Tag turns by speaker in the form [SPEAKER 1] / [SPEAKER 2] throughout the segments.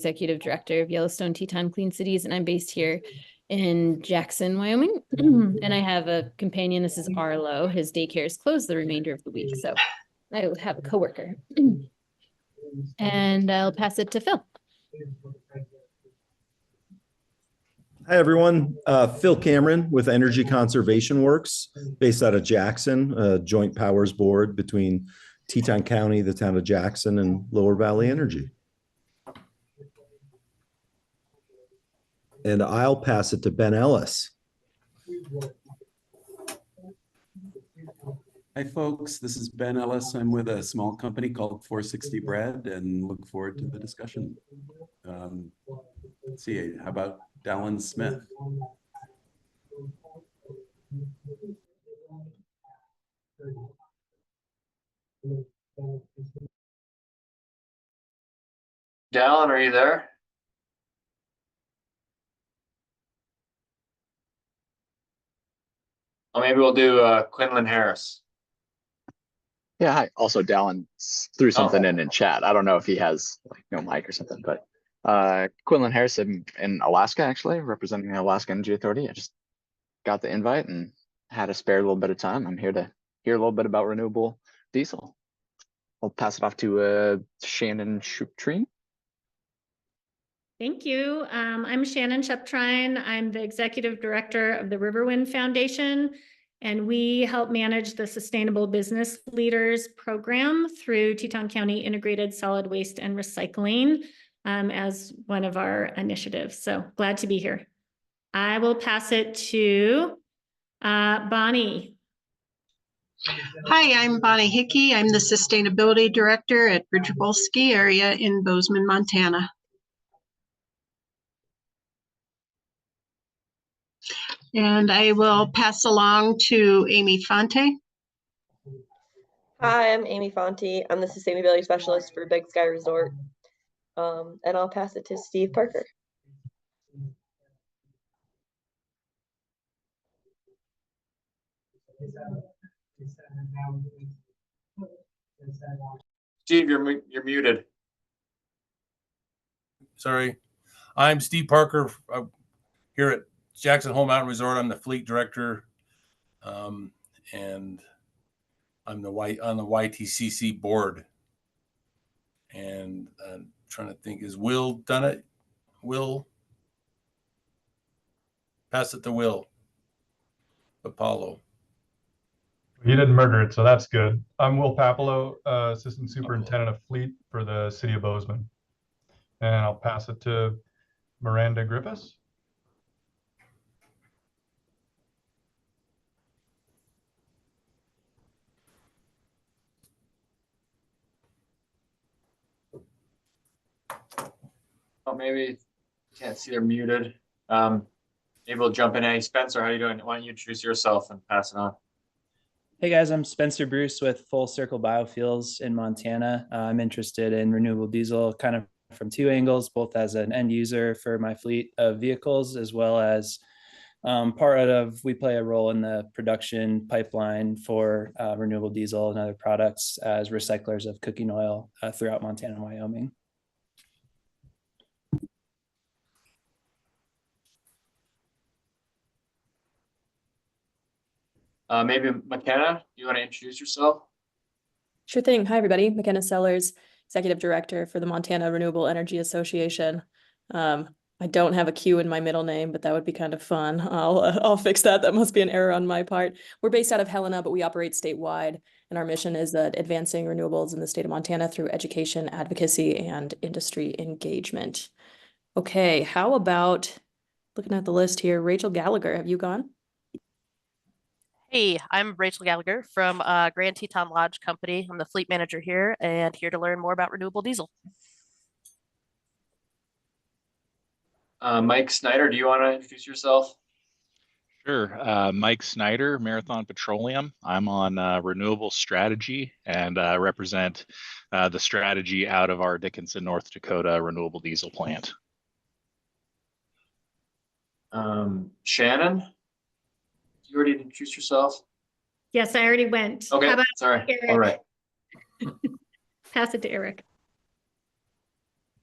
[SPEAKER 1] Executive Director of Yellowstone-Teton Clean Cities, and I'm based here in Jackson, Wyoming. And I have a companion. This is Arlo. His daycare is closed the remainder of the week, so I have a coworker. And I'll pass it to Phil.
[SPEAKER 2] Hi, everyone. Phil Cameron with Energy Conservation Works, based out of Jackson, joint powers board between Teton County, the town of Jackson, and Lower Valley Energy. And I'll pass it to Ben Ellis.
[SPEAKER 3] Hi, folks. This is Ben Ellis. I'm with a small company called 460 Bread and look forward to the discussion. Let's see, how about Dallin Smith?
[SPEAKER 4] Dallin, are you there? Oh, maybe we'll do Quinlan Harris.
[SPEAKER 5] Yeah, hi. Also, Dallin threw something in chat. I don't know if he has like no mic or something, but Quinlan Harris in Alaska, actually, representing the Alaska Energy Authority. I just got the invite and had a spare little bit of time. I'm here to hear a little bit about renewable diesel. I'll pass it off to Shannon Shuptrine.
[SPEAKER 6] Thank you. I'm Shannon Shuptrine. I'm the Executive Director of the Riverwind Foundation, and we help manage the Sustainable Business Leaders Program through Teton County Integrated Solid Waste and Recycling as one of our initiatives. So glad to be here. I will pass it to Bonnie.
[SPEAKER 7] Hi, I'm Bonnie Hickey. I'm the Sustainability Director at Bridgeable Ski Area in Bozeman, Montana. And I will pass along to Amy Fonte.
[SPEAKER 8] Hi, I'm Amy Fonte. I'm the Sustainability Specialist for Big Sky Resort. And I'll pass it to Steve Parker.
[SPEAKER 4] Steve, you're muted.
[SPEAKER 9] Sorry. I'm Steve Parker here at Jackson Hole Mountain Resort. I'm the fleet director, and I'm on the YTCC board. And I'm trying to think, is Will done it? Will? Pass it to Will. Apollo.
[SPEAKER 10] He didn't murder it, so that's good. I'm Will Papalo, Assistant Superintendent of Fleet for the City of Bozeman. And I'll pass it to Miranda Griffiths.
[SPEAKER 4] Oh, maybe can't see they're muted. Maybe we'll jump in. Hey, Spencer, how are you doing? Why don't you introduce yourself and pass it on?
[SPEAKER 11] Hey guys, I'm Spencer Bruce with Full Circle Biofuels in Montana. I'm interested in renewable diesel kind of from two angles, both as an end user for my fleet of vehicles, as well as we play a role in the production pipeline for renewable diesel and other products as recyclers of cooking oil throughout Montana and Wyoming.
[SPEAKER 4] Maybe McKenna, you want to introduce yourself?
[SPEAKER 12] Sure thing. Hi, everybody. McKenna Sellers, Executive Director for the Montana Renewable Energy Association. I don't have a Q in my middle name, but that would be kind of fun. I'll fix that. That must be an error on my part. We're based out of Helena, but we operate statewide, and our mission is advancing renewables in the state of Montana through education, advocacy, and industry engagement. Okay, how about looking at the list here? Rachel Gallagher, have you gone?
[SPEAKER 13] Hey, I'm Rachel Gallagher from Grand Teton Lodge Company. I'm the fleet manager here and here to learn more about renewable diesel.
[SPEAKER 4] Mike Snyder, do you want to introduce yourself?
[SPEAKER 14] Sure. Mike Snyder, Marathon Petroleum. I'm on renewable strategy and represent the strategy out of our Dickinson, North Dakota renewable diesel plant.
[SPEAKER 4] Shannon, you already introduced yourself?
[SPEAKER 6] Yes, I already went.
[SPEAKER 4] Okay,
[SPEAKER 6] How about
[SPEAKER 4] sorry.
[SPEAKER 6] Eric?
[SPEAKER 4] All right.
[SPEAKER 6] Pass it to Eric.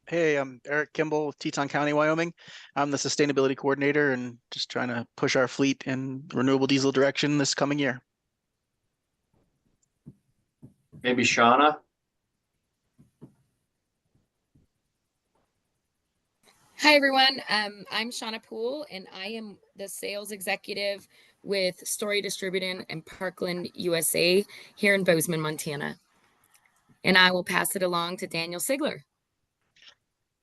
[SPEAKER 15] Hey, I'm Eric Kimball with Teton County, Wyoming. I'm the sustainability coordinator and just trying to push our fleet in renewable diesel direction this coming year.
[SPEAKER 4] Maybe Shauna?
[SPEAKER 16] Hi, everyone. I'm Shauna Poole, and I am the sales executive with Story Distributing and Parkland USA here in Bozeman, Montana. And I will pass it along to Daniel Sigler.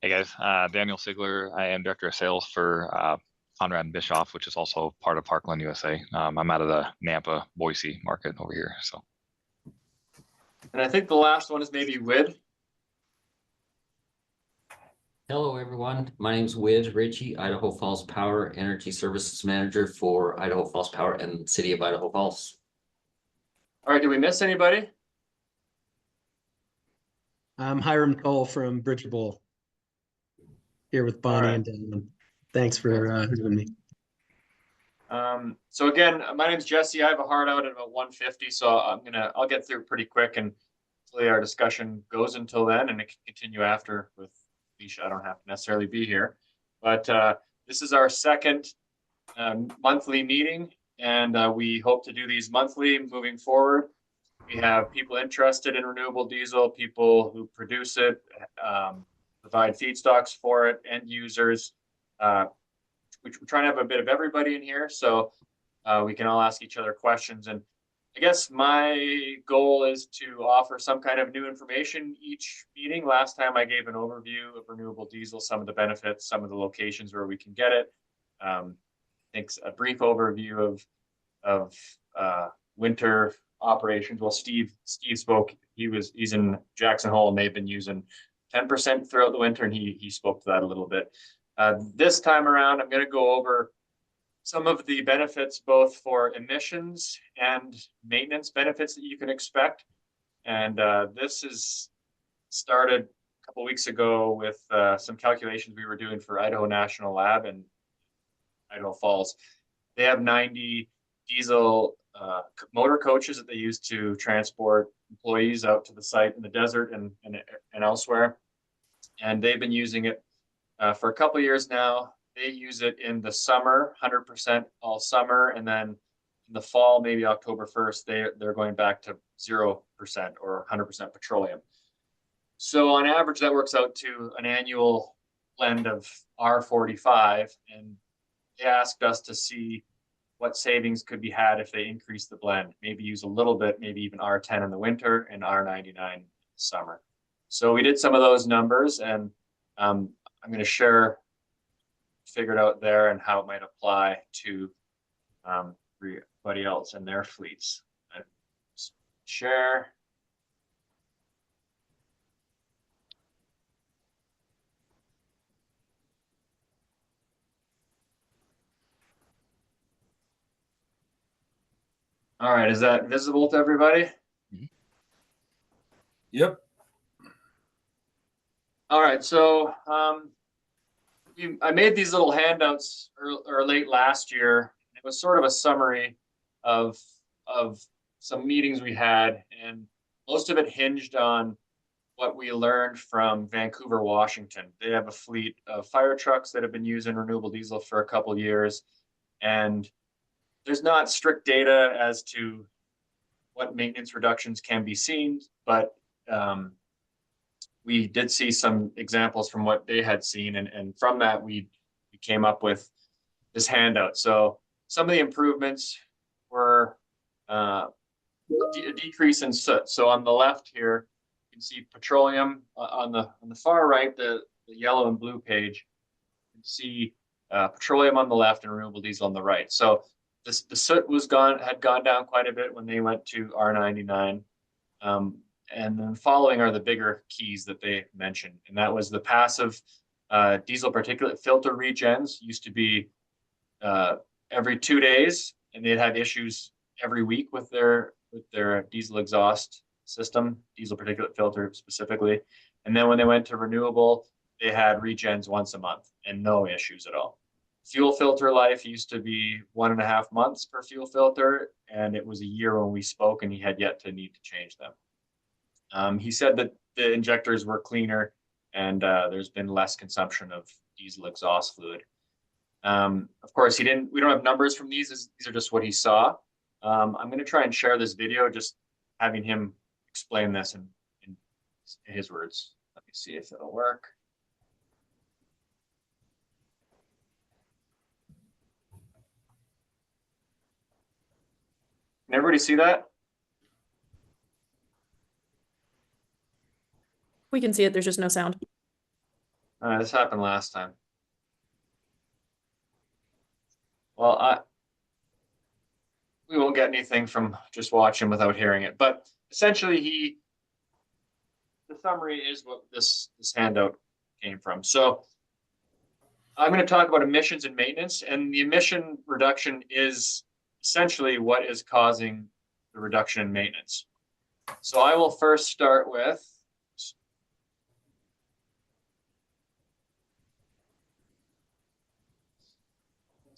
[SPEAKER 14] Hey guys, Daniel Sigler. I am Director of Sales for Conrad and Bischoff, which is also part of Parkland USA. I'm out of the Nampa, Boise market over here. So,
[SPEAKER 4] And I think the last one is maybe Wid.
[SPEAKER 17] Hello, everyone. My name is Wiz Ritchie, Idaho Falls Power Energy Services Manager for Idaho Falls Power and the City of Idaho Falls.
[SPEAKER 4] All right, did we miss anybody?
[SPEAKER 18] I'm Hiram Cole from Bridgeable, here with Bonnie
[SPEAKER 4] right.
[SPEAKER 18] and Dan. Thanks for having me.
[SPEAKER 4] So again, my name's Jesse. I have a hard out at about 1:50, so I'll get through pretty quick, and hopefully our discussion goes until then, and it can continue after with Alicia. I don't have to necessarily be here, but this is our second monthly meeting, and we hope to do these monthly moving forward. We have people interested in renewable diesel, people who produce it, provide feedstocks for it, end users. We're trying to have a bit of everybody in here, so we can all ask each other questions. And I guess my goal is to offer some kind of new information each meeting. Last time I gave an overview of renewable diesel, some of the benefits, some of the locations where we can get it. I think a brief overview of winter operations. Well, Steve spoke. He's in Jackson Hole, and they've been using 10% throughout the winter, and he spoke to that a little bit. This time around, I'm going to go over some of the benefits, both for emissions and maintenance benefits that you can expect. And this is started a couple of weeks ago with some calculations we were doing for Idaho National Lab in Idaho Falls. They have 90 diesel motor coaches that they use to transport employees out to the site in the desert and elsewhere. And they've been using it for a couple of years now. They use it in the summer, 100% all summer, and then in the fall, maybe October 1st, they're going back to 0% or 100% petroleum. So on average, that works out to an annual blend of R45, and they asked us to see what savings could be had if they increase the blend, maybe use a little bit, maybe even R10 in the winter and R99 in the summer. So we did some of those numbers, and I'm going to share figured out there and how it might apply to everybody else and their fleets. Share. All right, is that visible to everybody?
[SPEAKER 9] Yep.
[SPEAKER 4] All right, so I made these little handouts late last year. It was sort of a summary of some meetings we had, and most of it hinged on what we learned from Vancouver, Washington. They have a fleet of fire trucks that have been using renewable diesel for a couple of years, and there's not strict data as to what maintenance reductions can be seen, but we did see some examples from what they had seen, and from that we came up with this handout. So some of the improvements were a decrease in soot. So on the left here, you can see petroleum. On the far right, the yellow and blue page, you can see petroleum on the left and renewable diesel on the right. So the soot had gone down quite a bit when they went to R99. And then following are the bigger keys that they mentioned. And that was the passive diesel particulate filter regens. Used to be every 2 days, and they'd have issues every week with their diesel exhaust system, diesel particulate filter specifically. And then when they went to renewable, they had regens once a month and no issues at all. Fuel filter life used to be 1.5 months per fuel filter, and it was a year when we spoke, and he had yet to need to change them. He said that the injectors were cleaner and there's been less consumption of diesel exhaust fluid. Of course, we don't have numbers from these. These are just what he saw. I'm going to try and share this video, just having him explain this in his words. Let me see if it'll work. Can everybody see that?
[SPEAKER 12] We can see it. There's just no sound.
[SPEAKER 4] This happened last time. Well, we won't get anything from just watching without hearing it. But essentially, the summary is what this handout came from. So I'm going to talk about emissions and maintenance, and the emission reduction is essentially what is causing the reduction in maintenance. So I will first start with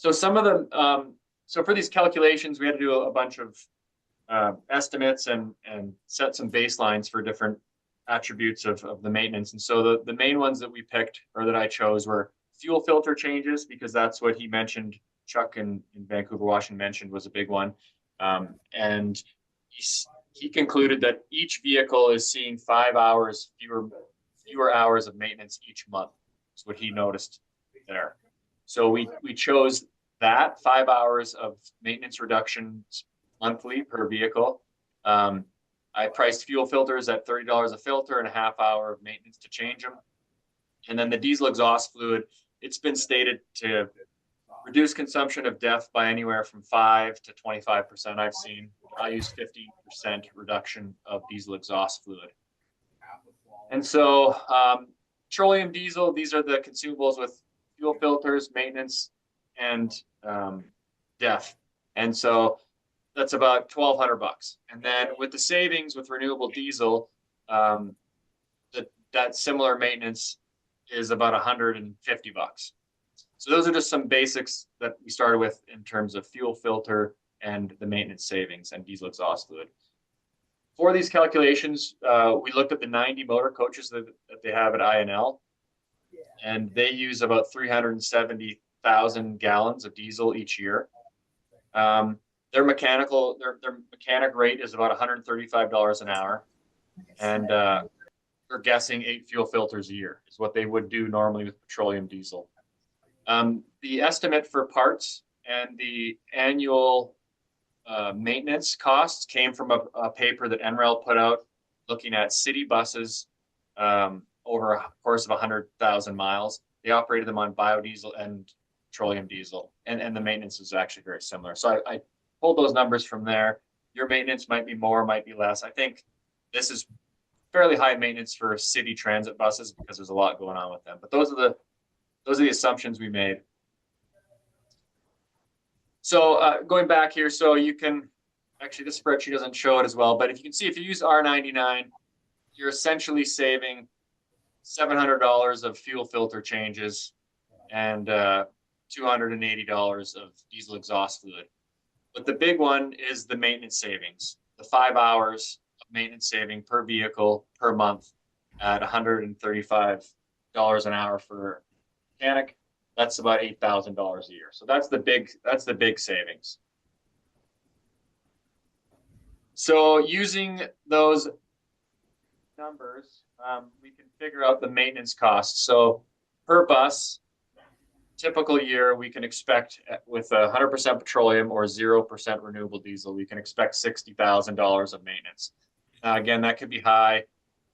[SPEAKER 4] some of the so for these calculations, we had to do a bunch of estimates and set some baselines for different attributes of the maintenance. And so the main ones that we picked, or that I chose, were fuel filter changes, because that's what he mentioned. Chuck in Vancouver, Washington mentioned was a big one. And he concluded that each vehicle is seeing 5 hours fewer hours of maintenance each month. Is what he noticed there. So we chose that 5 hours of maintenance reductions monthly per vehicle. I priced fuel filters at $30 a filter and a half hour of maintenance to change them. And then the diesel exhaust fluid, it's been stated to reduce consumption of DEF by anywhere from 5 to 25%. I've seen. I use 15% reduction of diesel exhaust fluid. And so petroleum diesel, these are the consumables with fuel filters, maintenance, and DEF. And so that's about $1,200. And then with the savings with renewable diesel, that similar maintenance is about $150. So those are just some basics that we started with in terms of fuel filter and the maintenance savings and diesel exhaust fluid. For these calculations, we looked at the 90 motor coaches that they have at INL, and they use about 370,000 gallons of diesel each year. Their mechanic rate is about $135 an hour, and we're guessing 8 fuel filters a year is what they would do normally with petroleum diesel. The estimate for parts and the annual maintenance costs came from a paper that NREL put out looking at city buses over a course of 100,000 miles. They operated them on biodiesel and petroleum diesel, and the maintenance is actually very similar. So I pulled those numbers from there. Your maintenance might be more, might be less. I think this is fairly high maintenance for city transit buses because there's a lot going on with them. But those are the assumptions we made. So going back here, so you can actually, this spreadsheet doesn't show it as well, but if you can see, if you use R99, you're essentially saving $700 of fuel filter changes and $280 of diesel exhaust fluid. But the big one is the maintenance savings, the 5 hours of maintenance saving per vehicle per month at $135 an hour for mechanic. That's about $8,000 a year. So that's the big savings. So using those numbers, we can figure out the maintenance costs. So per bus, typical year, we can expect with 100% petroleum or 0% renewable diesel, we can expect $60,000 of maintenance. Again, that could be high.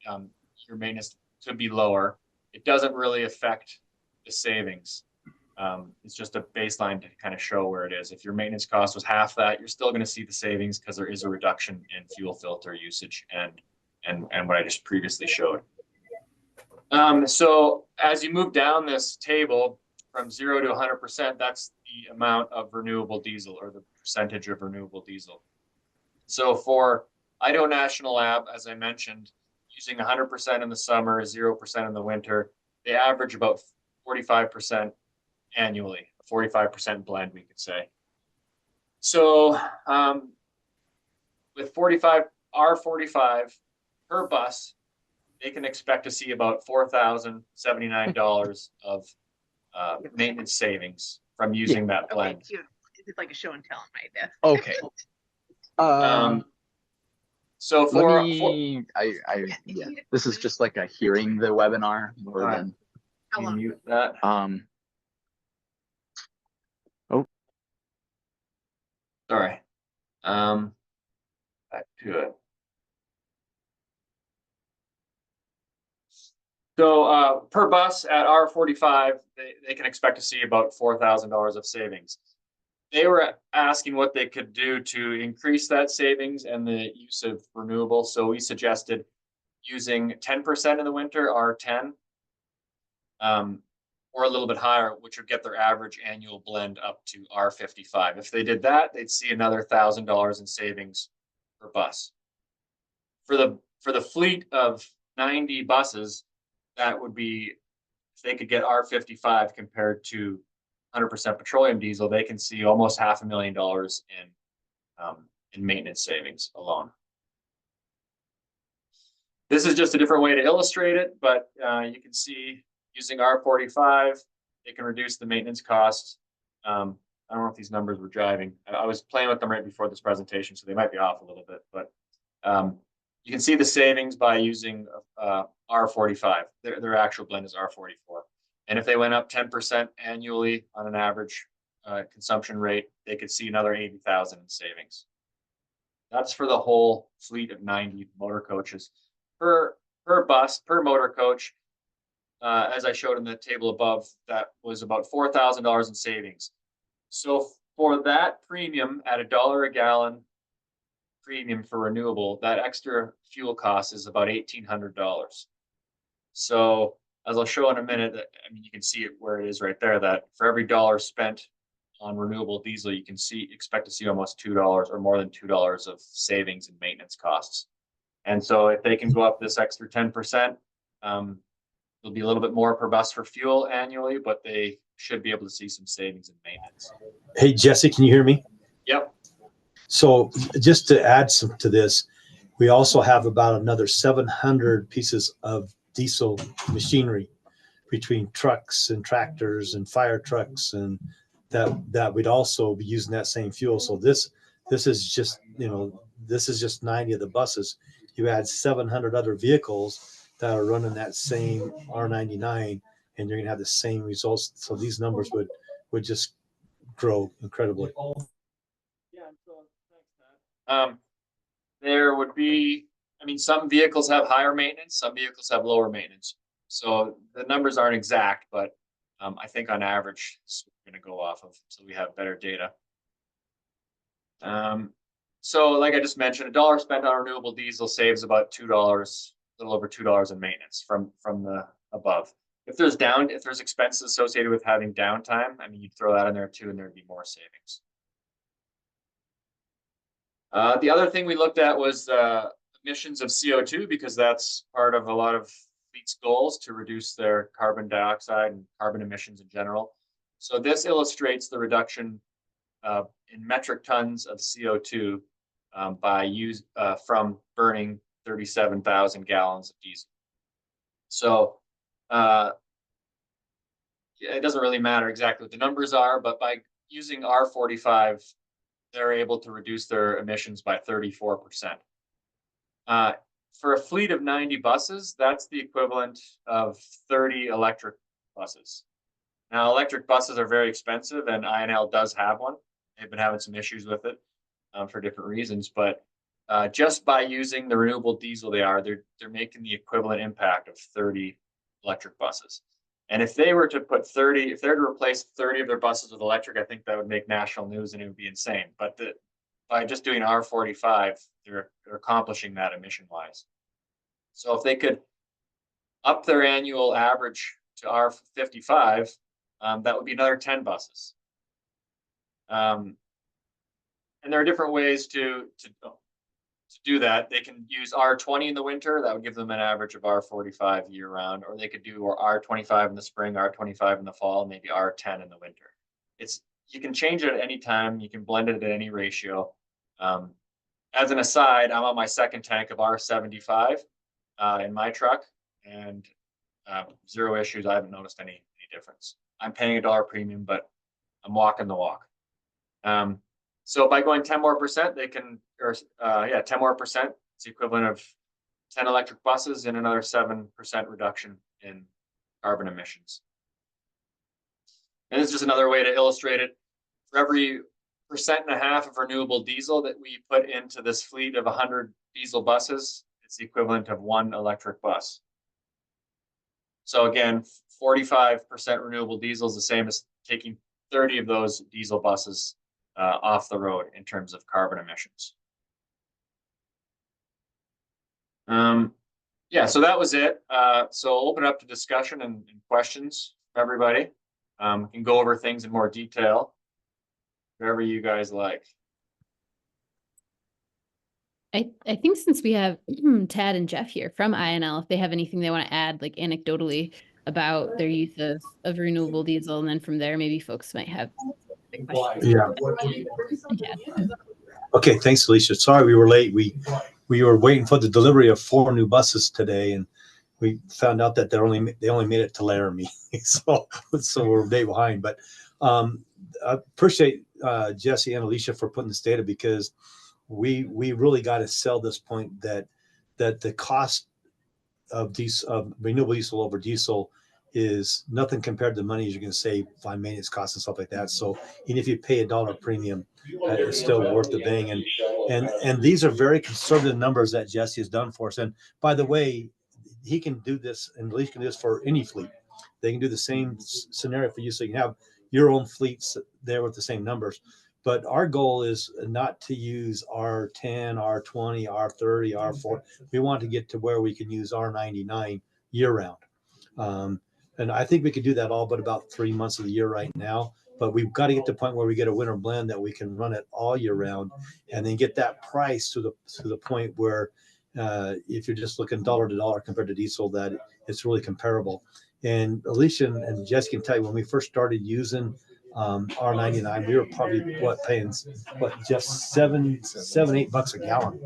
[SPEAKER 4] Your maintenance could be lower. It doesn't really affect the savings. It's just a baseline to kind of show where it is. If your maintenance cost was half that, you're still going to see the savings because there is a reduction in fuel filter usage and what I just previously showed. So as you move down this table from 0 to 100%, that's the amount of renewable diesel or the percentage of renewable diesel. So for Idaho National Lab, as I mentioned, using 100% in the summer, 0% in the winter, they average about 45% annually, 45% blend, we could say. So with R45 per bus, they can expect to see about $4,079 of maintenance savings from using that blend.
[SPEAKER 19] It's like a show and tell right there.
[SPEAKER 5] Okay.
[SPEAKER 4] So
[SPEAKER 5] yeah, this is just like a hearing the webinar more than.
[SPEAKER 4] How long? Mute that. Sorry. Back to it. So per bus at R45, they can expect to see about $4,000 of savings. They were asking what they could do to increase that savings and the use of renewable. So we suggested using 10% in the winter, R10, or a little bit higher, which would get their average annual blend up to R55. If they did that, they'd see another $1,000 in savings per bus. For the fleet of 90 buses, that would be, if they could get R55 compared to 100% petroleum diesel, they can see almost $500,000 in maintenance savings alone. This is just a different way to illustrate it, but you can see using R45, they can reduce the maintenance costs. I don't know if these numbers were driving. I was playing with them right before this presentation, so they might be off a little bit, but you can see the savings by using R45. Their actual blend is R44. And if they went up 10% annually on an average consumption rate, they could see another 80,000 in savings. That's for the whole fleet of 90 motor coaches. Per bus, per motor coach, as I showed in the table above, that was about $4,000 in savings. So for that premium at $1 a gallon premium for renewable, that extra fuel cost is about $1,800. So as I'll show in a minute, I mean, you can see it where it is right there, that for every dollar spent on renewable diesel, you can expect to see almost $2 or more than $2 of savings in maintenance costs. And so if they can go up this extra 10%, there'll be a little bit more per bus for fuel annually, but they should be able to see some savings in maintenance.
[SPEAKER 20] Hey, Jesse, can you hear me?
[SPEAKER 4] Yep.
[SPEAKER 20] So just to add some to this, we also have about another 700 pieces of diesel machinery between trucks and tractors and fire trucks, and that we'd also be using that same fuel. So this is just, this is just 90 of the buses. You add 700 other vehicles that are running that same R99, and you're gonna have the same results. So these numbers would just grow incredibly.
[SPEAKER 4] There would be, I mean, some vehicles have higher maintenance, some vehicles have lower maintenance. So the numbers aren't exact, but I think on average, it's going to go off of, so we have better data. So like I just mentioned, $1 spent on renewable diesel saves about $2, a little over $2 in maintenance from the above. If there's expenses associated with having downtime, I mean, you'd throw that in there too, and there'd be more savings. The other thing we looked at was emissions of CO2, because that's part of a lot of fleets' goals to reduce their carbon dioxide and carbon emissions in general. So this illustrates the reduction in metric tons of CO2 from burning 37,000 gallons of diesel. So it doesn't really matter exactly what the numbers are, but by using R45, they're able to reduce their emissions by 34%. For a fleet of 90 buses, that's the equivalent of 30 electric buses. Now, electric buses are very expensive, and INL does have one. They've been having some issues with it for different reasons, but just by using the renewable diesel they're making the equivalent impact of 30 electric buses. And if they were to if they were to replace 30 of their buses with electric, I think that would make national news and it would be insane. But by just doing R45, they're accomplishing that emission-wise. So if they could up their annual average to R55, that would be another 10 buses. And there are different ways to do that. They can use R20 in the winter. That would give them an average of R45 year round, or they could do R25 in the spring, R25 in the fall, maybe R10 in the winter. You can change it at any time. You can blend it at any ratio. As an aside, I'm on my second tank of R75 in my truck. and zero issues. I haven't noticed any difference. I'm paying $1 premium, but I'm walking the walk. So by going 10 more percent, they can, or 10 more percent, it's the equivalent of 10 electric buses and another 7% reduction in carbon emissions. And it's just another way to illustrate it. For every 1.5% of renewable diesel that we put into this fleet of 100 diesel buses, it's the equivalent of 1 electric bus. So again, 45% renewable diesel is the same as taking 30 of those diesel buses off the road in terms of carbon emissions. Yeah, so that was it. So I'll open up to discussion and questions from everybody. We can go over things in more detail, whatever you guys like.
[SPEAKER 1] I think since we have Tad and Jeff here from INL, if they have anything they want to add, like anecdotally about their use of renewable diesel, and then from there, maybe folks might have questions.
[SPEAKER 20] Yeah. Okay, thanks, Alicia. Sorry we were late. We were waiting for the delivery of 4 new buses today, and we found out that they only made it to Laramie, so we're a day behind. But I appreciate Jesse and Alicia for putting this data, because we really got to sell this point that the cost of renewable diesel over diesel is nothing compared to the money you're going to save on maintenance costs and stuff like that. So even if you pay $1 premium, it's still worth the bang. And these are very conservative numbers that Jesse has done for us. And by the way, he can do this, and Alicia can do this for any fleet. They can do the same scenario for you, so you can have your own fleets there with the same numbers. But our goal is not to use R10, R20, R30, R4. We want to get to where we can use R99 year round. And I think we could do that all but about 3 months of the year right now. But we've got to get to the point where we get a winter blend that we can run it all year round, and then get that price to the point where if you're just looking dollar to dollar compared to diesel, that it's really comparable. And Alicia and Jess can tell you, when we first started using R99, we were probably paying just $7-8 a gallon.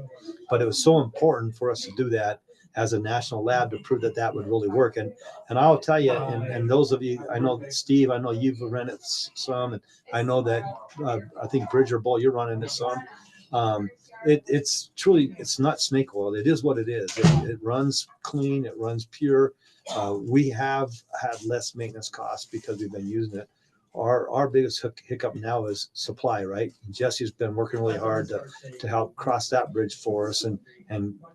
[SPEAKER 20] But it was so important for us to do that as a national lab to prove that would really work. And I'll tell you, and those of you, I know Steve, I know you've run it some, and I know that I think Bridger Bull, you're running it some. It's truly, it's not snake oil. It is what it is. It runs clean. It runs pure. We have had less maintenance costs because we've been using it. Our biggest hiccup now is supply, right? Jesse's been working really hard to help cross that bridge for us, and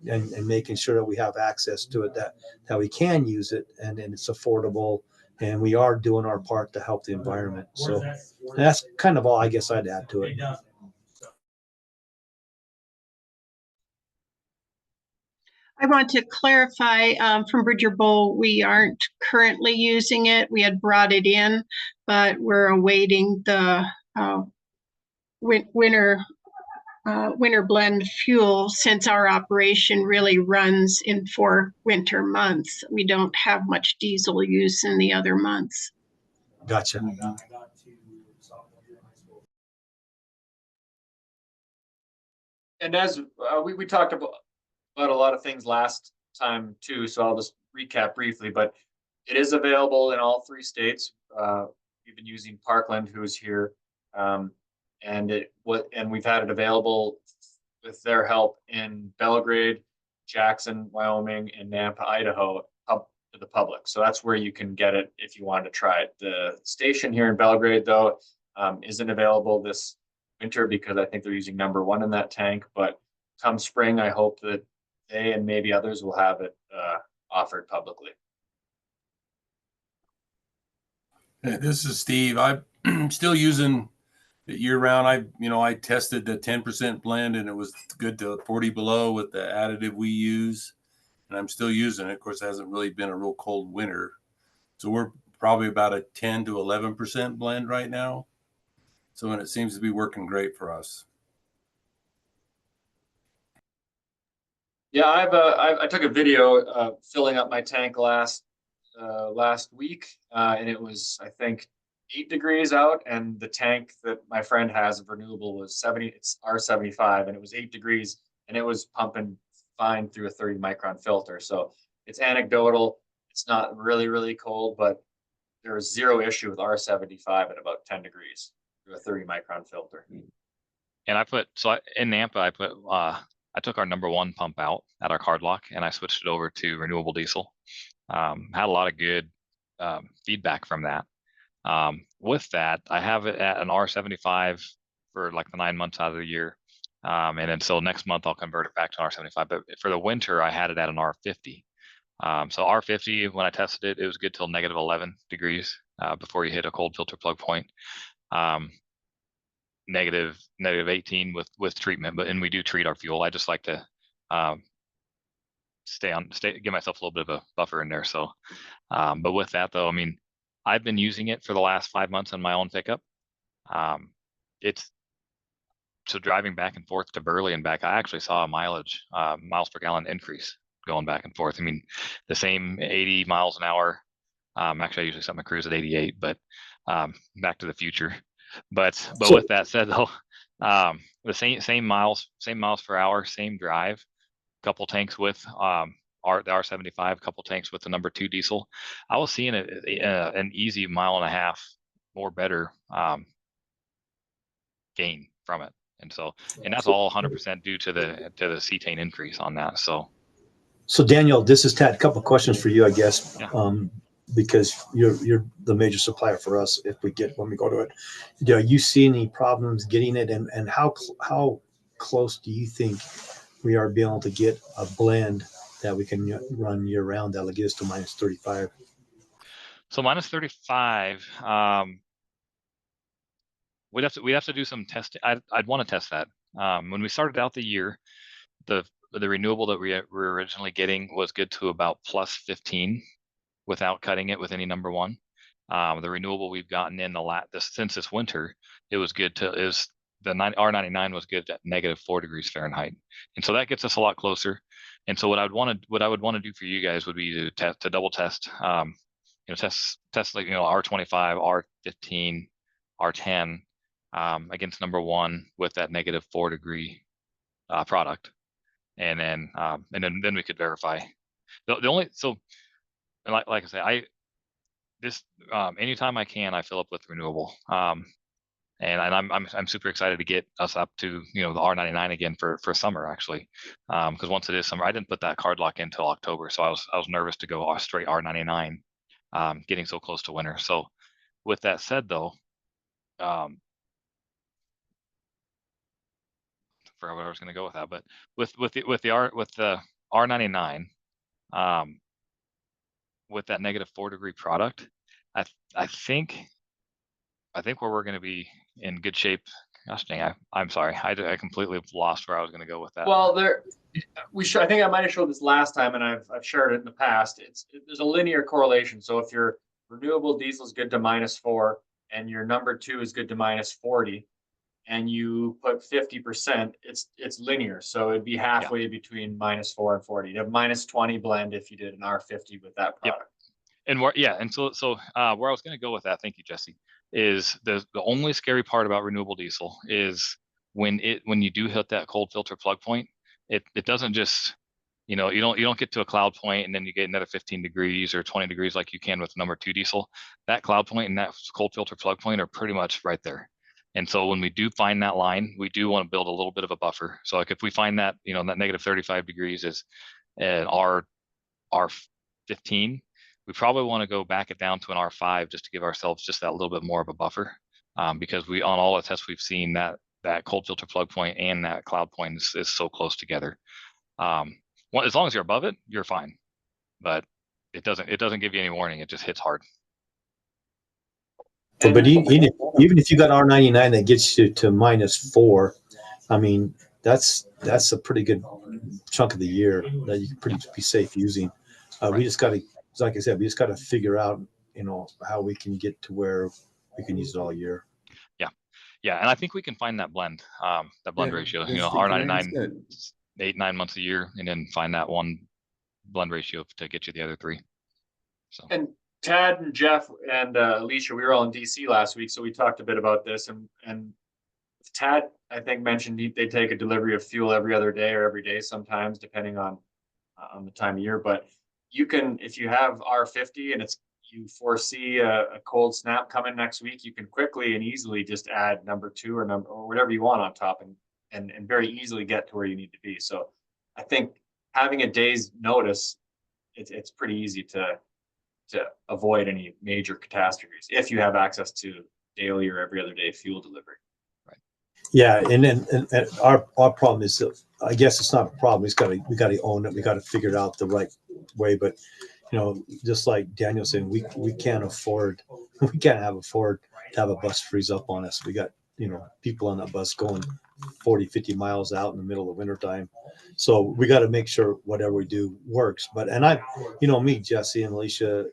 [SPEAKER 20] making sure that we have access to it, that we can use it, and it's affordable, and we are doing our part to help the environment. So that's kind of all I guess I'd add to it.
[SPEAKER 7] I want to clarify from Bridger Bowl, we aren't currently using it. We had brought it in, but we're awaiting the winter blend fuel, since our operation really runs in 4 winter months. We don't have much diesel use in the other months.
[SPEAKER 20] Gotcha.
[SPEAKER 4] And as we talked about a lot of things last time too, so I'll just recap briefly, but it is available in all 3 states. We've been using Parkland, who's here, and we've had it available with their help in Belgrade, Jackson, Wyoming, and Nampa, Idaho, up to the public. So that's where you can get it if you wanted to try it. The station here in Belgrade, though, isn't available this winter because I think they're using number 1 in that tank. But come spring, I hope that they and maybe others will have it offered publicly.
[SPEAKER 9] Hey, this is Steve. I'm still using it year round. I tested the 10% blend, and it was good to 40 below with the additive we use, and I'm still using it. Of course, it hasn't really been a real cold winter, so we're probably about a 10 to 11% blend right now. So, and it seems to be working great for us.
[SPEAKER 4] Yeah, I took a video filling up my tank last week, and it was, I think, 8 degrees out, and the tank that my friend has of Renewable was 70. It's R75, and it was 8 degrees, and it was pumping fine through a 30 micron filter. So it's anecdotal. It's not really, really cold, but there was zero issue with R75 at about 10 degrees through a 30 micron filter.
[SPEAKER 14] And in Nampa, I took our #1 pump out at our card lock and I switched it over to renewable diesel. Had a lot of good feedback from that. With that, I have it at an R75 for like the 9 months out of the year. And then so next month I'll convert it back to an R75. But for the winter, I had it at an R50. So R50, when I tested it, it was good till -11 degrees before you hit a cold filter plug point. Negative 18 with treatment, and we do treat our fuel. I just like to give myself a little bit of a buffer in there. So, but with that though, I mean, I've been using it for the last 5 months on my own pickup. So driving back and forth to Burley and back, I actually saw a miles per gallon increase going back and forth. I mean, the same 80 miles an hour. Actually, I usually set my cruise at 88, but Back to the Future. But
[SPEAKER 20] So-
[SPEAKER 14] with that said, though, the same miles per hour, same drive, couple tanks with the R75, couple tanks with the #2 diesel. I was seeing an easy 1.5 miles more better gain from it, and that's all 100% due to the cetane increase on that.
[SPEAKER 20] So Daniel, this is Tad. A couple of questions for you, I guess.
[SPEAKER 14] Yeah.
[SPEAKER 20] Because you're the major supplier for us when we go to it. Do you see any problems getting it, and how close do you think we are being able to get a blend that we can run year round that'll get us to -35?
[SPEAKER 14] So -35, we'd have to do some testing. I'd want to test that. When we started out the year, the renewable that we were originally getting was good to about +15 without cutting it with any #1. The renewable we've gotten in since this winter, it was good to R99 was good at -4 degrees Fahrenheit, and so that gets us a lot closer. And so what I would want to do for you guys would be to double test, test like R25, R15, R10 against #1 with that -4 degree product, and then we could verify. The only like I say, anytime I can, I fill up with renewable. And I'm super excited to get us up to the R99 again for summer, actually, because once it is summer, I didn't put that card lock in until October, so I was nervous to go straight R99, getting so close to winter. So with that said, though, forgot where I was going to go with that, but with the R99, with that -4 degree product, I think where we're going to be in good shape. Gosh dang, I'm sorry. I completely lost where I was going to go with that.
[SPEAKER 4] Well, I think I might have showed this last time, and I've shared it in the past. There's a linear correlation. So if your renewable diesel is good to -4 and your #2 is good to -40, and you put 50%, it's linear. So it'd be halfway between -4 and 40. You have -20 blend if you did an R50 with that product.
[SPEAKER 14] And so where I was going to go with that, thank you, Jesse, is the only scary part about renewable diesel is when you do hit that cold filter plug point, it doesn't just, you don't get to a cloud point and then you get another 15 degrees or 20 degrees like you can with #2 diesel. That cloud point and that cold filter plug point are pretty much right there. And so when we do find that line, we do want to build a little bit of a buffer. So like if we find that, that -35 degrees is an R15, we probably want to go back it down to an R5 just to give ourselves just that little bit more of a buffer, because on all the tests we've seen that cold filter plug point and that cloud point is so close together. As long as you're above it, you're fine, but it doesn't give you any warning. It just hits hard.
[SPEAKER 20] But even if you got R99 that gets you to -4, I mean, that's a pretty good chunk of the year that you can be safe using. We just got to, like I said, we just got to figure out, how we can get to where we can use it all year.
[SPEAKER 14] Yeah, and I think we can find that blend ratio. R99, 8-9 months a year, and then find that one blend ratio to get you the other 3. So.
[SPEAKER 4] And Tad and Jeff and Alicia, we were all in DC last week, so we talked a bit about this. And Tad, I think, mentioned they take a delivery of fuel every other day or every day sometimes, depending on the time of year. But you can, if you have R50 and you foresee a cold snap coming next week, you can quickly and easily just add number 2 or whatever you want on top and very easily get to where you need to be. So I think having a day's notice, it's pretty easy to avoid any major catastrophes if you have access to daily or every other day fuel delivery.
[SPEAKER 20] Yeah, and our problem is, I guess it's not a problem. We got to own it. We got to figure it out the right way. But just like Daniel saying, we can't afford to have a bus freeze up on us. We got people on that bus going 40, 50 miles out in the middle of wintertime. So we got to make sure whatever we do works. But me, Jesse and Alicia,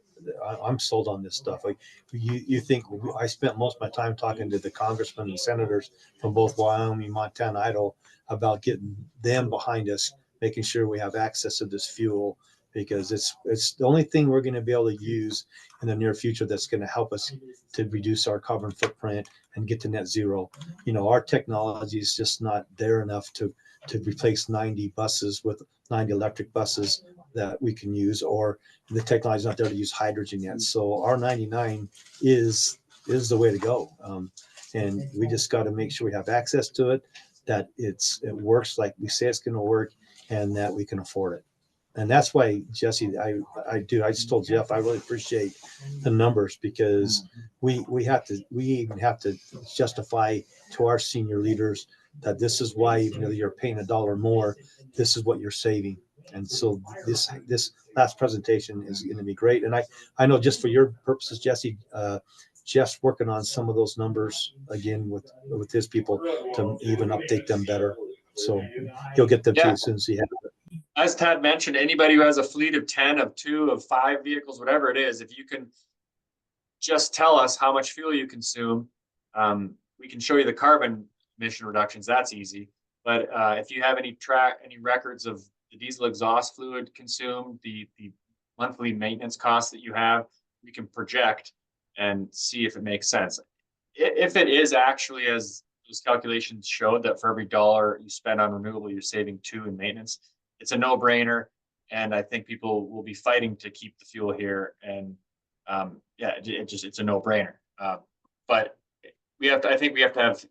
[SPEAKER 20] I'm sold on this stuff. Like you think I spent most of my time talking to the congressmen and senators from both Wyoming, Montana, Idaho about getting them behind us, making sure we have access to this fuel, because it's the only thing we're going to be able to use in the near future that's going to help us to reduce our carbon footprint and get to net zero. Our technology is just not there enough to replace 90 buses with 90 electric buses that we can use, or the technology is not there to use hydrogen yet. So R99 is the way to go. And we just got to make sure we have access to it, that it works like we say it's going to work, and that we can afford it. And that's why, Jesse, I just told Jeff, I really appreciate the numbers, because we even have to justify to our senior leaders that this is why, even though you're paying $1 more, this is what you're saving. And so this last presentation is going to be great. And I know, just for your purposes, Jesse, Jeff's working on some of those numbers again with his people to even update them better. So he'll get them to you as soon as he has it.
[SPEAKER 4] As Tad mentioned, anybody who has a fleet of 10, of 2, of 5 vehicles, whatever it is, if you can just tell us how much fuel you consume, we can show you the carbon emission reductions. That's easy. But if you have any records of the diesel exhaust fluid consumed, the monthly maintenance costs that you have, we can project and see if it makes sense. If it is actually, as those calculations showed, that for every $1 you spend on renewable, you're saving 2 in maintenance, it's a no-brainer. And I think people will be fighting to keep the fuel here. And it's a no-brainer. But I think we have to have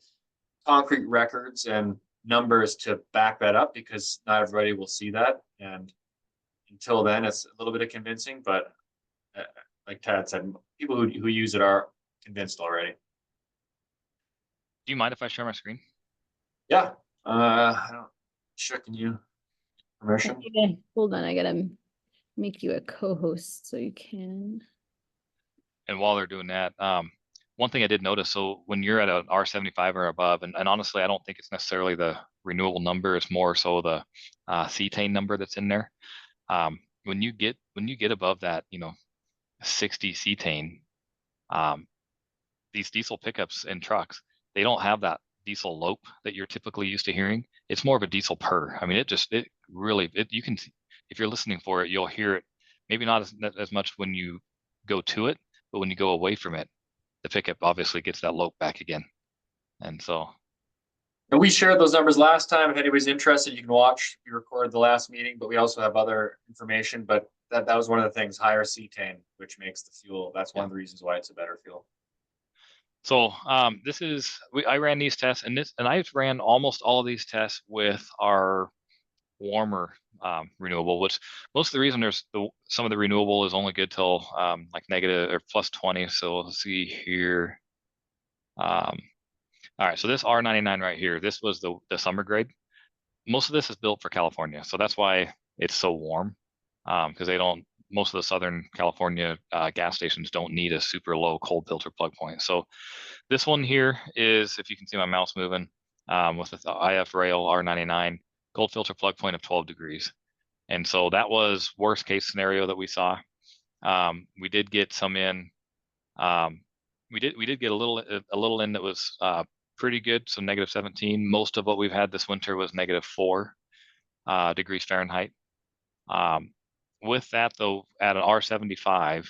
[SPEAKER 4] concrete records and numbers to back that up, because not everybody will see that. And until then, it's a little bit of convincing, but like Tad said, people who use it are convinced already.
[SPEAKER 14] Do you mind if I share my screen?
[SPEAKER 4] Yeah. I don't, checking you permission.
[SPEAKER 1] Okay, hold on, I gotta make you a co-host so you can.
[SPEAKER 14] And while they're doing that, one thing I did notice, so when you're at an R75 or above, and honestly, I don't think it's necessarily the renewable number, it's more so the cetane number that's in there. When you get above that, 60 cetane, these diesel pickups and trucks, they don't have that diesel lope that you're typically used to hearing. It's more of a diesel purr. I mean, you can, if you're listening for it, you'll hear it, maybe not as much when you go to it, but when you go away from it, the pickup obviously gets that lope back again. And so.
[SPEAKER 4] And we shared those numbers last time. If anybody's interested, you can watch, we recorded the last meeting, but we also have other information. But that was one of the things, higher cetane, which makes the fuel. That's one of the reasons why it's a better fuel.
[SPEAKER 14] So I ran these tests, and I've ran almost all of these tests with our warmer renewable, which most of the reason some of the renewable is only good till like negative or plus 20. So let's see here. All right, so this R99 right here, this was the summer grade. Most of this is built for California, so that's why it's so warm, because most of the Southern California gas stations don't need a super low cold filter plug point. So this one here is, if you can see my mouse moving, with the IF Rail R99, cold filter plug point of 12 degrees. And so that was worst case scenario that we saw. We did get some in. We did get a little in that was pretty good, so negative 17. Most of what we've had this winter was negative 4 degrees Fahrenheit. With that though, at an R75,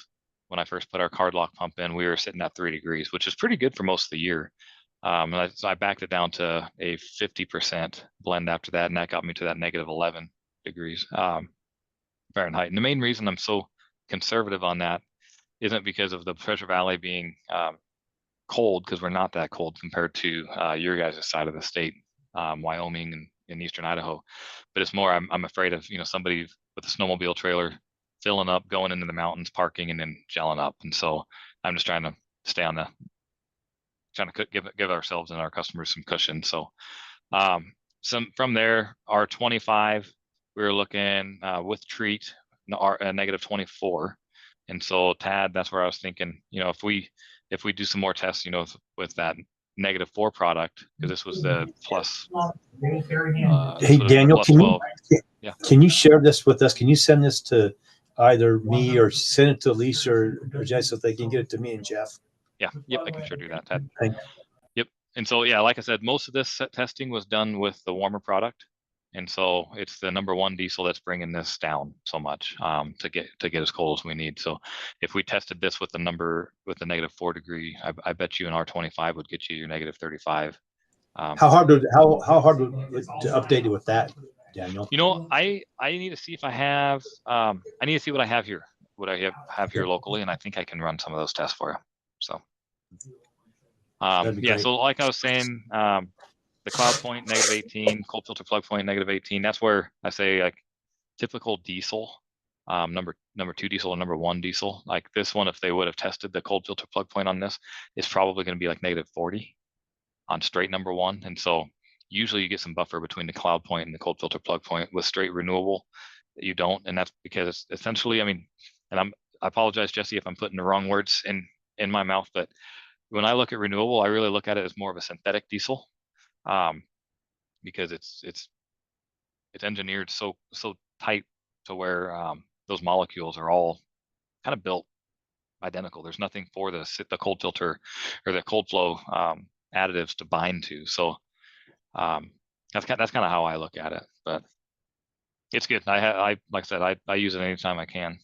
[SPEAKER 14] when I first put our card lock pump in, we were sitting at 3 degrees, which is pretty good for most of the year. And I backed it down to a 50% blend after that, and that got me to that negative 11 degrees. Fahrenheit. And the main reason I'm so conservative on that isn't because of the Treasure Valley being cold, because we're not that cold compared to your guys' side of the state, Wyoming and eastern Idaho. But it's more, I'm afraid of, somebody with a snowmobile trailer filling up, going into the mountains, parking, and then gelling up. And so I'm just trying to stay on trying to give ourselves and our customers some cushion. So from there, our 25, we were looking with treat, a negative 24. And so Tad, that's where I was thinking, if we do some more tests, with that -4 product, because this was the plus.
[SPEAKER 20] Hey, Daniel, can
[SPEAKER 14] 12.
[SPEAKER 20] Yeah. Can you share this with us? Can you send this to either me or send it to Lisa or Jess so they can get it to me and Jeff?
[SPEAKER 14] Yeah. Yep. I can sure do that, Ted.
[SPEAKER 20] Thanks.
[SPEAKER 14] Yep. And so, yeah, like I said, most of this testing was done with the warmer product. And so it's the #1 diesel that's bringing this down so much to get as cold as we need. So if we tested this with the -4 degree, I bet you an R25 would get you your -35.
[SPEAKER 20] How hard to update it with that, Daniel?
[SPEAKER 14] I need to see if I have. I need to see what I have here. What I have here locally, and I think I can run some of those tests for you. So, yeah.
[SPEAKER 20] Great.
[SPEAKER 14] So like I was saying, the cloud point -18, cold filter plug point -18. That's where I say like typical diesel, number 2 diesel and #1 diesel. Like this one, if they would have tested the cold filter plug point on this, it's probably going to be like -40 on straight #1. And so usually you get some buffer between the cloud point and the cold filter plug point. With straight renewable, you don't, and that's because it's essentially, I apologize, Jesse, if I'm putting the wrong words in my mouth, but when I look at renewable, I really look at it as more of a synthetic diesel, because it's engineered so tight to where those molecules are all kind of built identical. There's nothing for the cold filter or the cold flow additives to bind to. So that's kind of how I look at it. But it's good. I like I said, I use it anytime I can.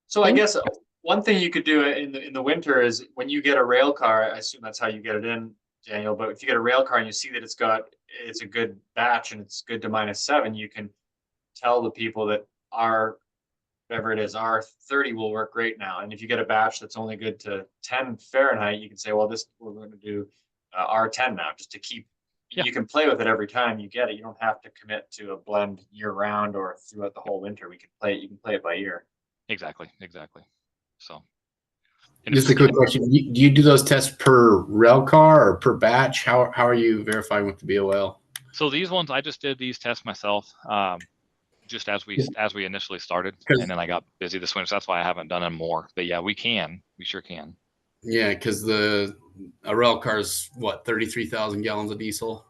[SPEAKER 4] So I guess one thing you could do in the winter is when you get a rail car, I assume that's how you get it in, Daniel, but if you get a rail car and you see that it's a good batch and it's good to -7, you can tell the people that whatever it is, R30 will work great now. And if you get a batch that's only good to 10 Fahrenheit, you can say, well, we're going to do R10 now, just to keep, you can play with it every time you get it. You don't have to commit to a blend year round or throughout the whole winter. You can play it by ear.
[SPEAKER 14] Exactly. So.
[SPEAKER 21] Just a quick question. Do you do those tests per rail car or per batch? How are you verifying with the BOL?
[SPEAKER 14] So these ones, I just did these tests myself, just as we initially started, and then I got busy this winter. So that's why I haven't done them more. But yeah, we sure can.
[SPEAKER 21] Yeah, because a rail car is what, 33,000 gallons of diesel.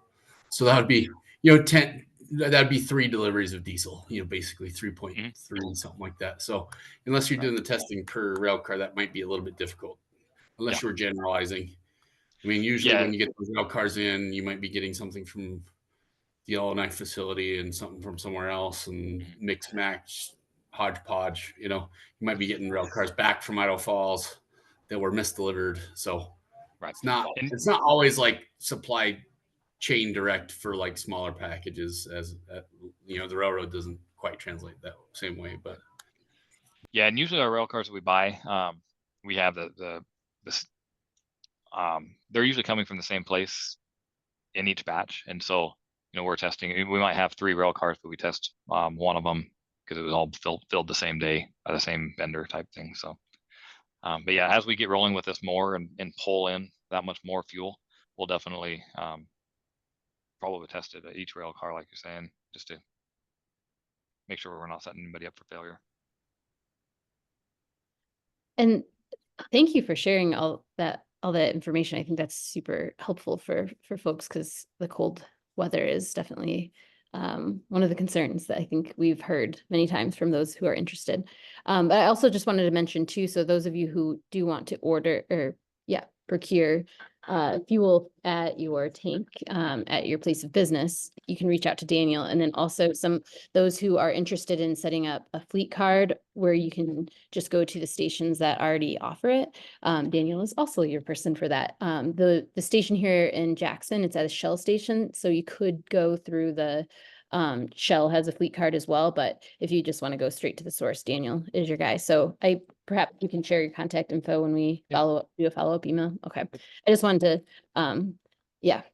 [SPEAKER 21] So that would be, 10. That'd be 3 deliveries of diesel, basically 3.3, something like that. So unless you're doing the testing per rail car, that might be a little bit difficult, unless you're generalizing. Usually when you get those rail cars in, you might be getting something from the Yellowknife facility and something from somewhere else, and mix match, hodgepodge. You might be getting rail cars back from Idaho Falls that were misdelivered. So it's not always like supply chain direct for like smaller packages, as the railroad doesn't quite translate that same way. But
[SPEAKER 14] yeah, and usually our rail cars that we buy, we have they're usually coming from the same place in each batch, and so we're testing. We might have 3 rail cars, but we test one of them because it was all filled the same day by the same vendor type thing. So but yeah, as we get rolling with this more and pull in that much more fuel, we'll definitely probably test it at each rail car, like you're saying, just to make sure we're not setting anybody up for failure.
[SPEAKER 1] And thank you for sharing all that information. I think that's super helpful for folks, because the cold weather is definitely one of the concerns that I think we've heard many times from those who are interested. But I also just wanted to mention too, so those of you who do want to order or procure fuel at your tank, at your place of business, you can reach out to Daniel. And then also those who are interested in setting up a fleet card where you can just go to the stations that already offer it. Daniel is also your person for that. The station here in Jackson, it's at a Shell station, so you could go through the Shell has a fleet card as well, but if you just want to go straight to the source, Daniel is your guy. So perhaps you can share your contact info when we do a follow-up email. Okay. I just wanted to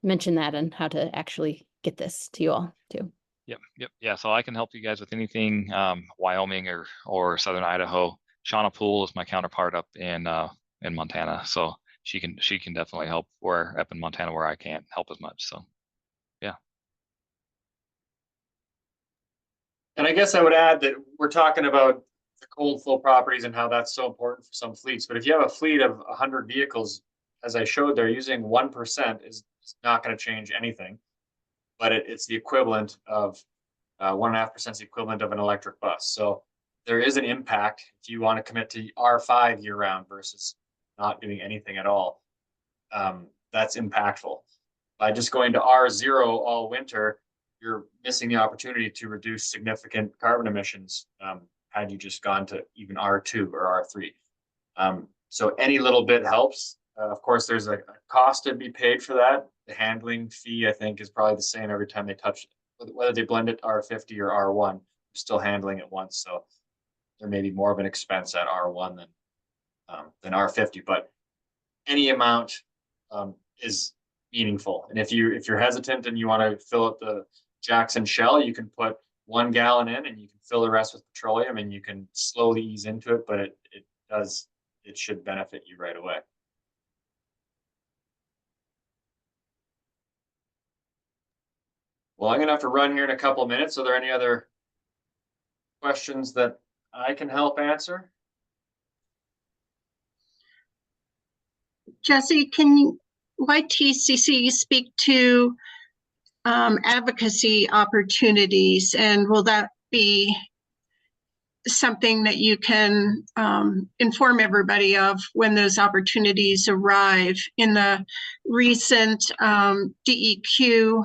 [SPEAKER 1] mention that and how to actually get this to you all too.
[SPEAKER 2] Yep. Yeah. So I can help you guys with anything, Wyoming or Southern Idaho. Shauna Poole is my counterpart up in Montana. So she can definitely help up in Montana where I can't help as much. So yeah.
[SPEAKER 4] And I guess I would add that we're talking about the cold flow properties and how that's so important for some fleets. But if you have a fleet of 100 vehicles, as I showed there, using 1% is not going to change anything. But it's the equivalent of 1.5% is the equivalent of an electric bus. So there is an impact if you want to commit to R5 year round versus not doing anything at all. That's impactful. By just going to R0 all winter, you're missing the opportunity to reduce significant carbon emissions had you just gone to even R2 or R3. So any little bit helps. Of course, there's a cost to be paid for that. The handling fee, I think, is probably the same every time they touch it. Whether they blend it R50 or R1, you're still handling it once. So there may be more of an expense at R1 than R50, but any amount is meaningful. And if you're hesitant and you want to fill up the Jackson Shell, you can put 1 gallon in and you can fill the rest with petroleum and you can slowly ease into it, but it should benefit you right away. Well, I'm gonna have to run here in a couple of minutes. Are there any other questions that I can help answer?
[SPEAKER 7] Jesse, can YTCC speak to advocacy opportunities, and will that be something that you can inform everybody of when those opportunities arrive? In the recent DEQ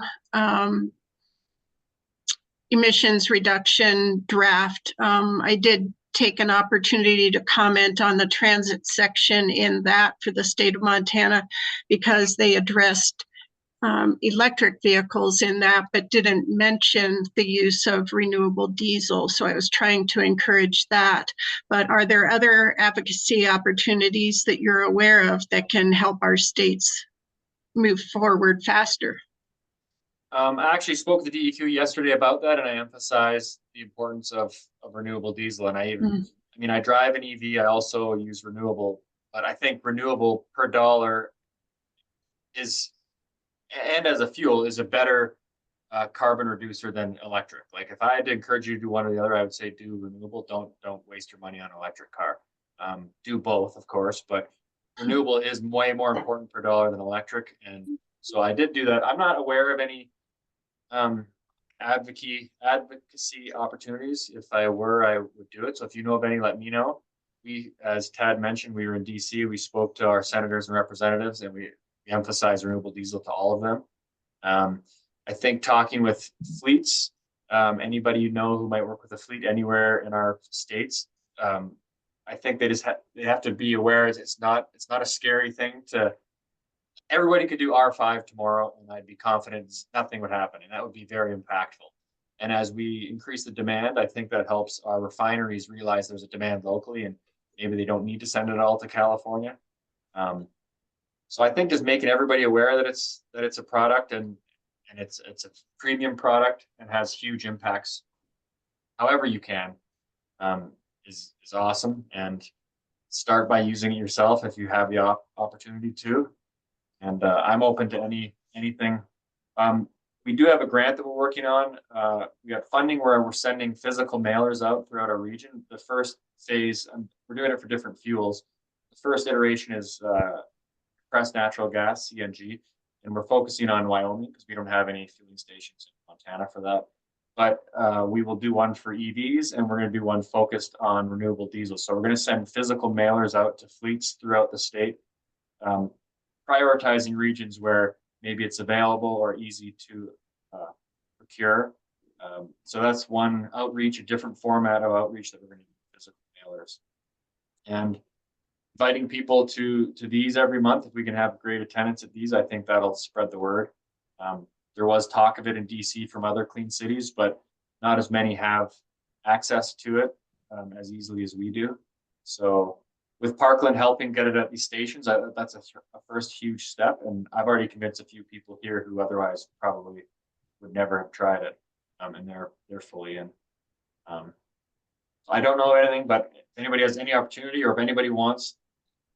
[SPEAKER 7] emissions reduction draft, I did take an opportunity to comment on the transit section in that for the state of Montana, because they addressed electric vehicles in that, but didn't mention the use of renewable diesel. So I was trying to encourage that. But are there other advocacy opportunities that you're aware of that can help our states move forward faster?
[SPEAKER 4] I actually spoke to DEQ yesterday about that, and I emphasized the importance of renewable diesel. And I drive an EV. I also use renewable, but I think renewable per dollar is, and as a fuel, is a better carbon reducer than electric. Like if I had to encourage you to do one or the other, I would say do renewable. Don't waste your money on an electric car. Do both, of course, but renewable is way more important per dollar than electric. And so I did do that. I'm not aware of any advocacy opportunities. If I were, I would do it. So if you know of any, let me know. We, as Tad mentioned, we were in DC. We spoke to our senators and representatives, and we emphasize renewable diesel to all of them. I think talking with fleets, anybody you know who might work with a fleet anywhere in our states, I think they have to be aware it's not a scary thing to. Everybody could do R5 tomorrow, and I'd be confident nothing would happen, and that would be very impactful. And as we increase the demand, I think that helps our refineries realize there's a demand locally, and maybe they don't need to send it all to California. So I think just making everybody aware that it's a product and it's a premium product and has huge impacts, however you can, is awesome. And start by using it yourself if you have the opportunity to. And I'm open to anything. We do have a grant that we're working on. We got funding where we're sending physical mailers out throughout our region. The first phase, we're doing it for different fuels. The first iteration is compressed natural gas, CNG, and we're focusing on Wyoming because we don't have any fueling stations in Montana for that. But we will do one for EVs, and we're going to do one focused on renewable diesel. So we're going to send physical mailers out to fleets throughout the state. prioritizing regions where maybe it's available or easy to procure. So that's one outreach, a different format of outreach that we're going to do, physical mailers. And inviting people to these every month. If we can have great attendance at these, I think that'll spread the word. There was talk of it in DC from other clean cities, but not as many have access to it as easily as we do. So with Parkland helping get it at these stations, that's a first huge step. And I've already convinced a few people here who otherwise probably would never have tried it. And they're fully in. I don't know anything, but if anybody has any opportunity, or if anybody wants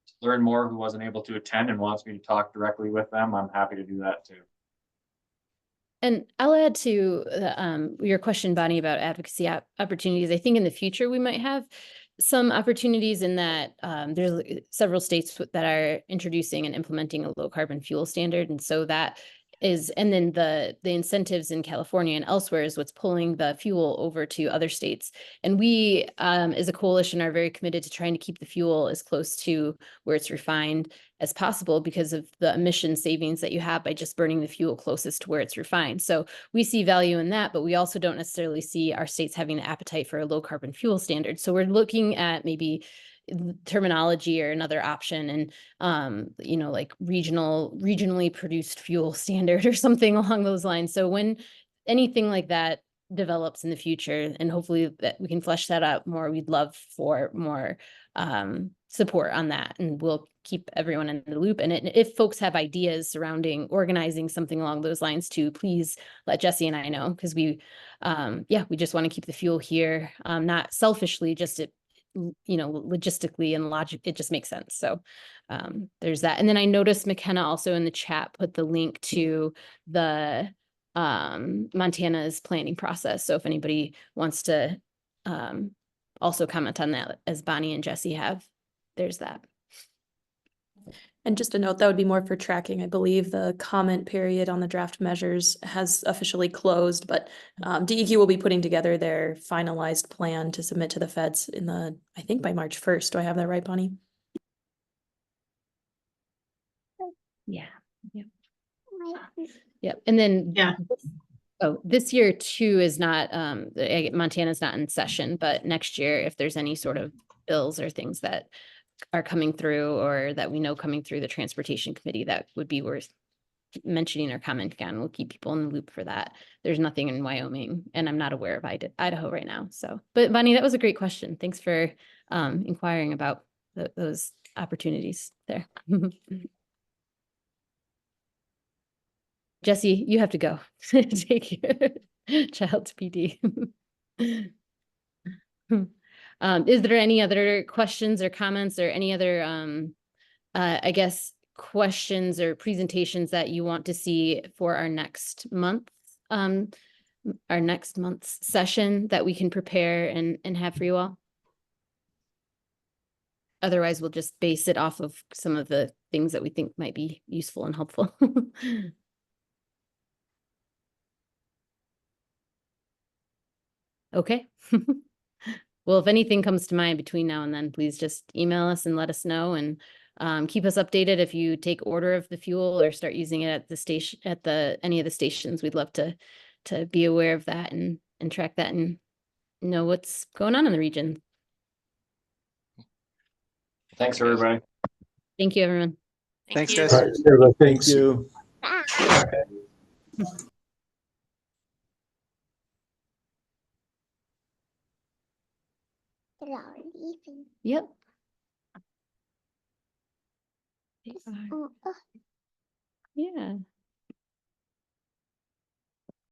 [SPEAKER 4] to learn more who wasn't able to attend and wants me to talk directly with them, I'm happy to do that too.
[SPEAKER 1] And I'll add to your question, Bonnie, about advocacy opportunities. I think in the future we might have some opportunities in that there's several states that are introducing and implementing a low carbon fuel standard. And so that is, and then the incentives in California and elsewhere is what's pulling the fuel over to other states. And we, as a coalition, are very committed to trying to keep the fuel as close to where it's refined as possible because of the emission savings that you have by just burning the fuel closest to where it's refined. So we see value in that, but we also don't necessarily see our states having the appetite for a low carbon fuel standard. So we're looking at maybe terminology or another option, and you know, like regionally produced fuel standard or something along those lines. So when anything like that develops in the future, and hopefully that we can flesh that out more, we'd love for more support on that, and we'll keep everyone in the loop. And if folks have ideas surrounding organizing something along those lines too, please let Jesse and I know, because we we just want to keep the fuel here, not selfishly, just you know, logistically and logic, it just makes sense. So there's that. And then I noticed McKenna also in the chat put the link to the Montana's planning process. So if anybody wants to also comment on that, as Bonnie and Jesse have, there's that.
[SPEAKER 12] And just a note, that would be more for tracking. I believe the comment period on the draft measures has officially closed, but DEQ will be putting together their finalized plan to submit to the feds in I think by March 1st. Do I have that right, Bonnie?
[SPEAKER 1] Yeah. Yep. Yep. And then this year too is not Montana's not in session, but next year, if there's any sort of bills or things that are coming through, or that we know coming through the transportation committee, that would be worth mentioning or commenting on. We'll keep people in the loop for that. There's nothing in Wyoming, and I'm not aware of Idaho right now. So, but Bonnie, that was a great question. Thanks for inquiring about those opportunities there. Jesse, you have to go. Take your child to PD. Is there any other questions or comments, or any other, I guess, questions or presentations that you want to see for our next month's session that we can prepare and have for you all? Otherwise, we'll just base it off of some of the things that we think might be useful and helpful. Okay. Well, if anything comes to mind between now and then, please just email us and let us know, and keep us updated if you take order of the fuel or start using it at the station, at any of the stations. We'd love to be aware of that and track that and know what's going on in the region.
[SPEAKER 4] Thanks, everybody.
[SPEAKER 1] Thank you, everyone.
[SPEAKER 15] Thanks,
[SPEAKER 20] All
[SPEAKER 15] guys.
[SPEAKER 20] right, everybody, thanks.
[SPEAKER 5] Thank you.
[SPEAKER 1] Yep. Yeah.